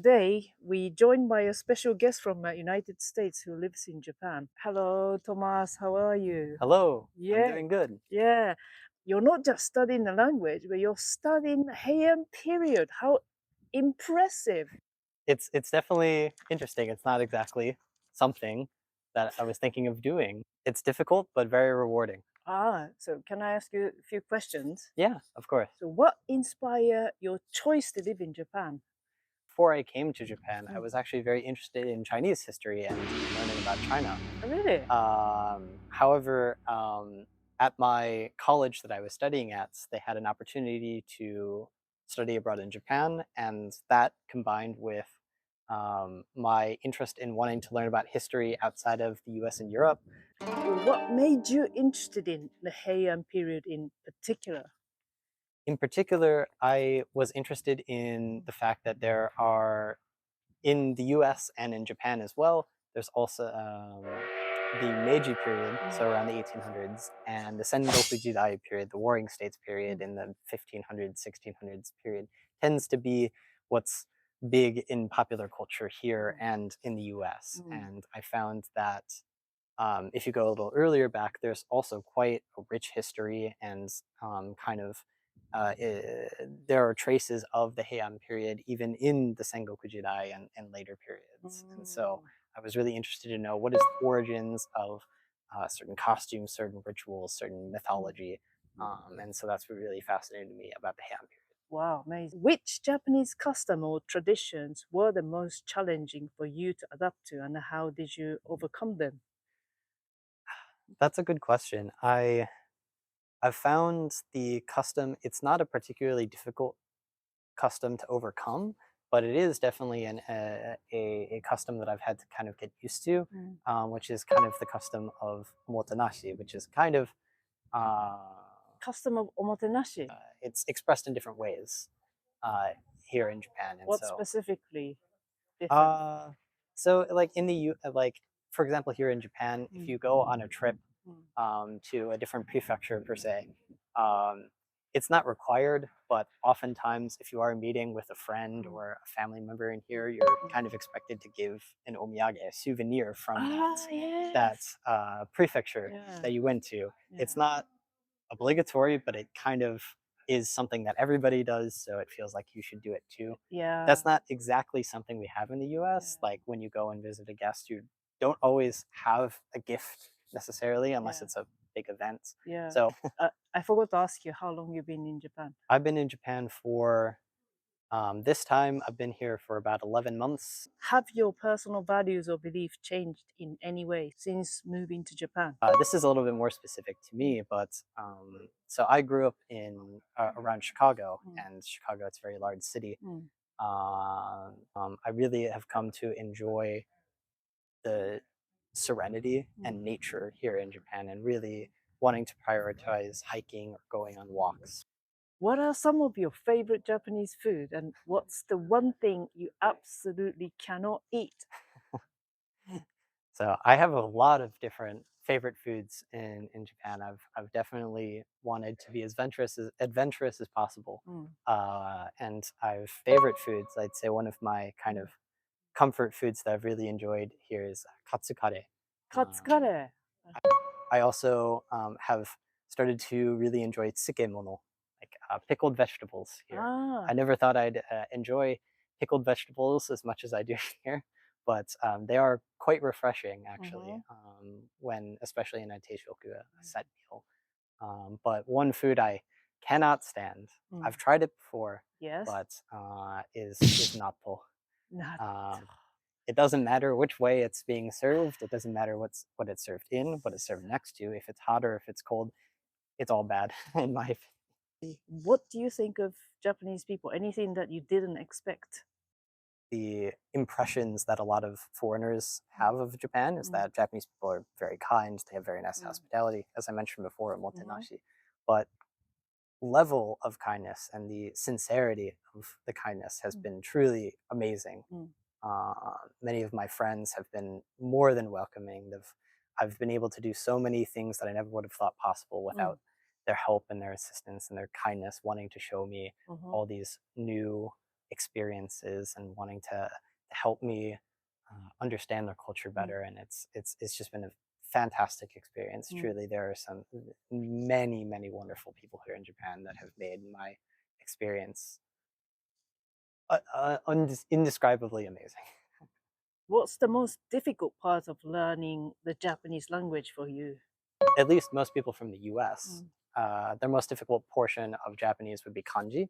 Today, we joined by a special guest from the United States who lives in Japan. Hello, Thomas. How are you? Hello, I'm Yeah, doing good. yeah. You're not just studying the language, but you're studying the Heian period. How impressive! It's definitely interesting. It's not exactly something that I was thinking of doing. It's difficult, but very rewarding. So can I ask you a few questions? Yeah, of course. So, what inspired your choice to live in Japan? Before I came to Japan, I Mm. was actually very interested in Chinese history and learning about China. Really? However, at my college that I was studying at, they had an opportunity to study abroad in Japan, and that combined with my interest in wanting to learn about history outside of the US and Europe. What made you interested in the Heian period in particular? In particular, I was interested in the fact that there are, in the US and in Japan as well, there's also the Meiji period, so around the 1800s, and the Sengoku Jidai period, the Warring States period in the 1500s, 1600s period, tends to be what's big in popular culture here and in the US. And I found that if you go a little earlier back, there's also quite a rich history and there are traces of the Heian period even in the Sengoku Jidai and later periods. And so I was really interested to know what is the origins of certain costumes, certain rituals, certain mythology. And so that's what really fascinated me about the Heian period. Wow, amazing. Which Japanese custom or traditions were the most challenging for you to adapt to, and how did you overcome them? That's a good question. I've found the custom, it's not a particularly difficult custom to overcome, but it is definitely a custom that I've had to kind of get used to, which is kind of the custom of o mo te nashi, which is kind of uh, Custom of omotenashi. it's expressed in different ways uh, here in Japan, and What so specifically different? uh, so like in the like for example here in Japan, if you go on a trip to a different prefecture per se. Um, it's not required, but oftentimes if you are meeting with a friend or a family member in here, you're kind of expected to give an omiyage, a souvenir from that Yes. prefecture Yeah. that you went to. It's Yeah. not obligatory, but it kind of is something that everybody does, so it feels like you should do it too. Yeah. That's not exactly something we have in the US. Yeah. Like when you go and visit a guest, you don't always have a gift necessarily unless Yeah. it's a big event. Yeah. So I forgot to ask you how long you've been in Japan. I've been in Japan for this time, I've been here for about 11 months. Have your personal values or beliefs changed in any way since moving to Japan? This is a little bit more specific to me, but so I grew up in around Chicago, and Chicago, it's a very large city. I really have come to enjoy the serenity and nature here in Japan and really wanting to prioritize hiking or going on walks. What are some of your favorite Japanese food, and what's the one thing you absolutely cannot eat? So I have a lot of different favorite foods in Japan. I've definitely wanted to be as adventurous as possible. And I've favorite foods. I'd say one of my kind of comfort foods that I've really enjoyed here is katsukare. Katsukare. I also have started to really enjoy tsukemono, like pickled vegetables here. I never thought I'd enjoy pickled vegetables as much as I do here, but they are quite refreshing actually, when especially in a teishoku, a set meal. But one food I cannot stand, I've tried it before, Yes. but is natto. Not. It doesn't matter which way it's being served. It doesn't matter what it's served in, what it's served next to. If it's hot or if it's cold, it's all bad in my opinion. What do you think of Japanese people? Anything that you didn't expect? The impressions that a lot of foreigners have of Japan is that Japanese people are very kind. They have very nice hospitality, as I mentioned before, motenashi. But level of kindness and the sincerity of the kindness has been truly amazing. Many of my friends have been more than welcoming. I've been able to do so many things that I never would have thought possible without their help and their assistance and their kindness, wanting to show me all these new experiences and wanting to help me understand their culture better. And it's just been a fantastic experience. Truly, there are many wonderful people here in Japan that have made my experience indescribably amazing. What's the most difficult part of learning the Japanese language for you? At least most people from the US, their most difficult portion of Japanese would be kanji.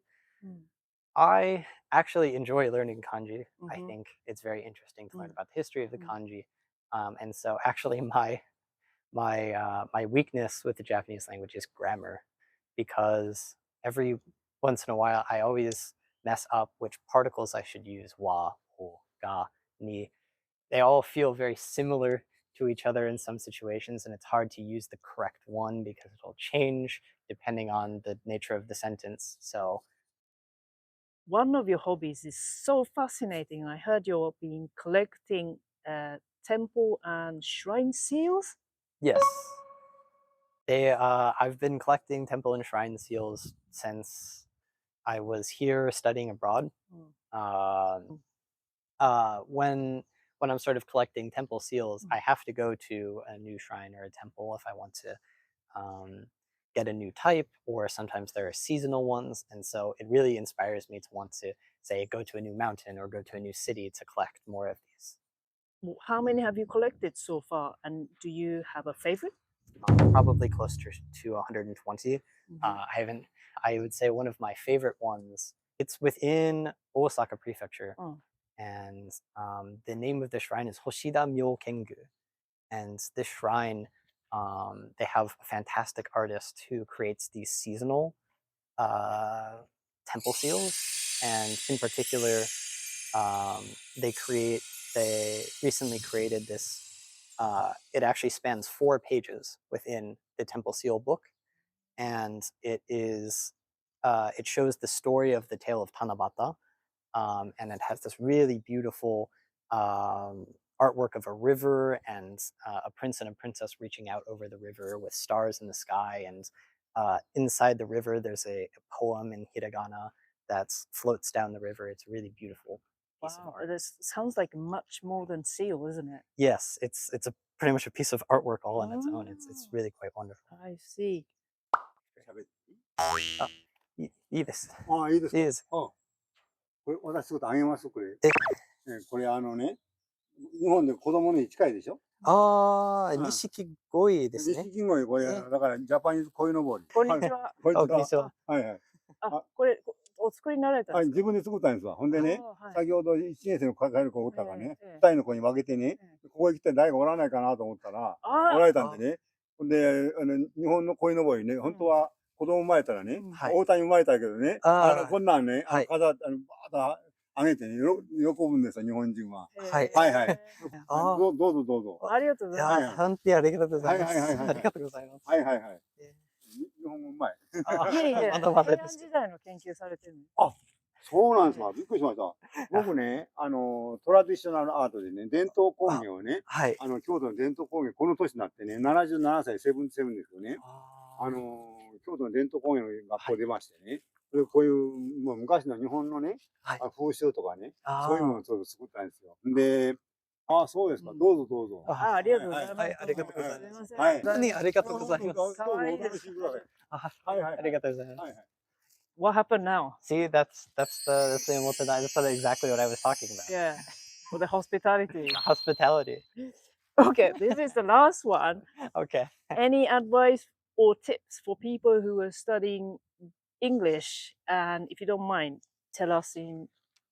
I actually enjoy learning kanji. I think it's very interesting to learn about the history of the kanji. And so actually my weakness with the Japanese language is grammar, because every once in a while I always mess up which particles I should use. Wa, ho, ga, ni. They all feel very similar to each other in some situations, and it's hard to use the correct one because it'll change depending on the nature of the sentence. So one of your hobbies is so fascinating. I heard you've been collecting temple and shrine seals. yes, I've been collecting temple and shrine seals since I was here studying abroad. When I'm sort of collecting temple seals, I have to go to a new shrine or a temple if I want to get a new type, or sometimes there are seasonal ones. And so it really inspires me to want to, say, go to a new mountain or go to a new city to collect more of these. How many have you collected so far? And do you have a favorite? Probably close to 120. I would say one of my favorite ones, it's within Osaka Prefecture. And the name of the shrine is Hoshida Myokengu. And this shrine, they have a fantastic artist who creates these seasonal temple seals. And in particular, they recently created this, it actually spans 4 pages within the temple seal book. And it shows the story of the tale of Tanabata. And it has this really beautiful artwork of a river and a prince and a princess reaching out over the river with stars in the sky. And inside the river, there's a poem in hiragana that floats down the river. It's a really beautiful piece of art. This sounds like much more than seal, isn't it? Yes, it's pretty much a piece of artwork all on its own. It's really quite wonderful. I see. いいです。いいですか。いいです。これ私ちょっとあげますこれ。これね、日本で子供の日近いでしょ。錦鯉ですね。錦鯉、これだからジャパニーズ鯉のぼり。こんにちは。こんにちは。はいはい。これお作りになられたんですか。自分で作ったんですわ。ほんでね、先ほど1年生の帰る子おったからね、2人の子に分けてね、ここへ来て誰かおらないかなと思ったら、おられたんでね。ほんで日本の鯉のぼりね、本当は子供生まれたらね、大谷生まれたけどね、こんなんね、バーッとあげてね、喜ぶんですよ、日本人は。はいはい。どうぞどうぞ。ありがとうございます。本当にありがとうございます。ありがとうございます。はいはいはい。日本語うまい。平安時代の研究されてるの。そうなんですか。びっくりしました。僕ね、トラディショナルアートでね、伝統工芸をね、京都の伝統工芸、この年になってね、77歳、セブンティセブンですよね。京都の伝統工芸の学校出ましてね、こういうもう昔の日本のね、風習とかね、そういうものをちょっと作ったんですよ。で、そうですか。どうぞどうぞ。ありがとうございます。ありがとうございます。はい。本当にありがとうございます。可愛いです。ありがとうございます。What happened now? See, that's the omotenashi. That's exactly what I was talking about. Yeah, for the hospitality. Hospitality. Okay, this is the last one. Okay. Any advice or tips for people who are studying English? And if you don't mind, tell us in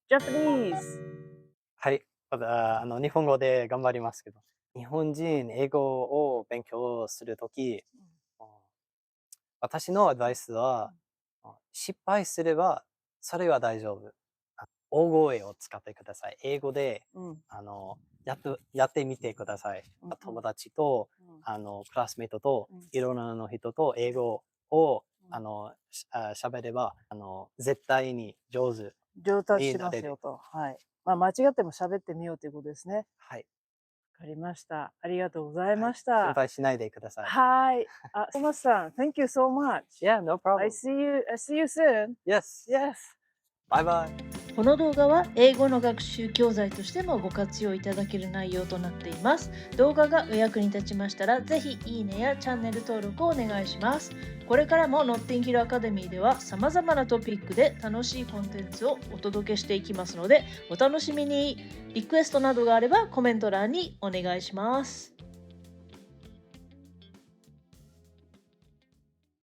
Japanese. はい。日本語で頑張りますけど、日本人英語を勉強するとき、私のアドバイスは、失敗すればそれは大丈夫。大声を使ってください。英語で、やってみてください。友達と、クラスメイトと、いろんな人と英語を喋れば絶対に上手しますよと。はい。間違っても喋ってみようということですね。はい。わかりました。ありがとうございました。心配しないでください。はい。トマスさん、Thank you so much. Yeah, no problem. I see you soon. Yes. Yes. バイバイ。この動画は英語の学習教材としてもご活用いただける内容となっています。動画がお役に立ちましたら、ぜひいいねやチャンネル登録をお願いします。これからもノッティンヒルアカデミーでは様々なトピックで楽しいコンテンツをお届けしていきますので、お楽しみに。リクエストなどがあればコメント欄にお願いします。